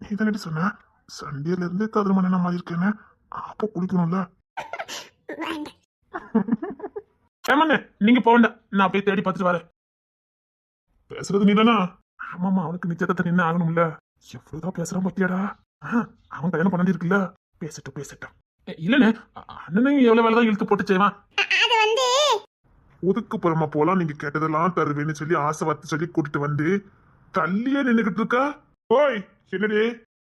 நீ தானே சொன்ன சண்டேல இருந்து காதல் மண்ணா மாதிரி இருக்கேன்னு. அப்போ குளிக்கணும்ல. வேண்டாம். ஏமாண்ணே நீங்க போக வேண்டாம், நான் போய் தேடி பார்த்துட்டு வரேன். பேசுறது நீ தானா? ஆமாமா, அவனுக்கு நிச்சயத்தை நின்று ஆகணும்ல. எவ்வளவுதான் பேசுறான் பத்தியாடா. அவன் கல்யாணம் பண்ணி இருக்குல்ல. பேசட்டும் பேசட்டும். இல்லண்ணே, அண்ணனையும் எவ்வளவு வேலைதான் இழுத்து போட்டு செய்வான். அது வந்து ஒதுக்குப்புறமா போலாம், நீங்க கேட்டதெல்லாம் தருவேன்னு சொல்லி ஆசை வார்த்தை சொல்லி கூட்டிட்டு வந்து தள்ளியே நின்னுகிட்டு இருக்கா. ஓய் என்னடி,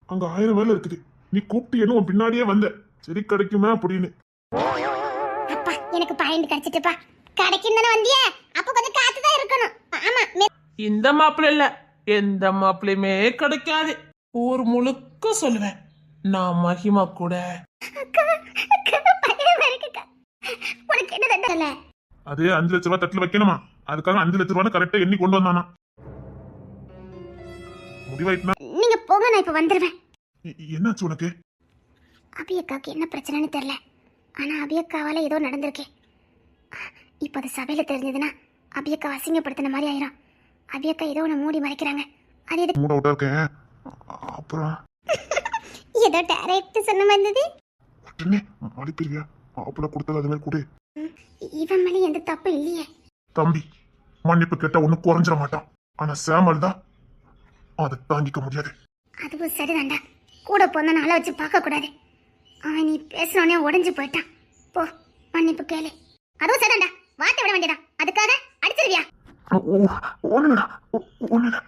அங்க 1000 வேலை இருக்குது. நீ கூப்பிட்டு என்ன உன் பின்னாடியே வந்த, சரி கிடைக்குமா அப்படின்னு. அப்பா எனக்கு பாயிண்ட் கிடைச்சிட்டுப்பா. கடைக்கு தானே வந்தியா, அப்ப கொஞ்சம் காத்து தான் இருக்கணும். ஆமா, இந்த மாப்பிள்ள இல்ல, எந்த மாப்பிள்ளையுமே கிடைக்காது. ஊர் முழுக்க சொல்லுவேன், நான் மகிமா கூட. உனக்கு என்ன தண்டல? அது 5 லட்ச ரூபாய் தட்டுல வைக்கணுமா, அதுக்காக 5 லட்ச ரூபாய் கரெக்டா எண்ணி கொண்டு வந்தானா. முடிவாயிட்டுனா நீங்க போங்க, நான் இப்ப வந்துருவேன். என்னாச்சு உனக்கு? அபியக்காவுக்கு என்ன பிரச்சனைன்னு தெரியல, ஆனா அபியக்காவால ஏதோ நடந்திருக்கு. இப்ப அது சபையில தெரிஞ்சதுன்னா அபியக்கா அசிங்கப்படுத்தின மாதிரி ஆயிரும். அபியக்கா ஏதோ ஒன்று மூடி மறைக்கிறாங்க. அது எதுக்கு மூட விட்டா இருக்கேன். அப்புறம் ஏதோ டைரக்ட் சொன்ன வந்தது. உடனே அனுப்பிடுவியா? அப்பட கொடுத்தது அது மாதிரி கொடு. இவன் மேலே எந்த தப்பு இல்லையே. தம்பி மன்னிப்பு கேட்டா ஒன்னும் குறைஞ்சிட மாட்டான், ஆனா சேமல் தான் அதை தாங்கிக்க முடியாது. அதுவும் சரிதான்டா, கூட போன நாளை வச்சு பார்க்க கூடாது. அவன் நீ பேசினோடனே உடஞ்சு போயிட்டான். போ மன்னிப்பு கேளு. அதுவும் சரிதான்டா, வாட்ட விட வேண்டியதா, அதுக்காக அடிச்சிருவியா? ஒண்ணுடா ஒண்ணுடா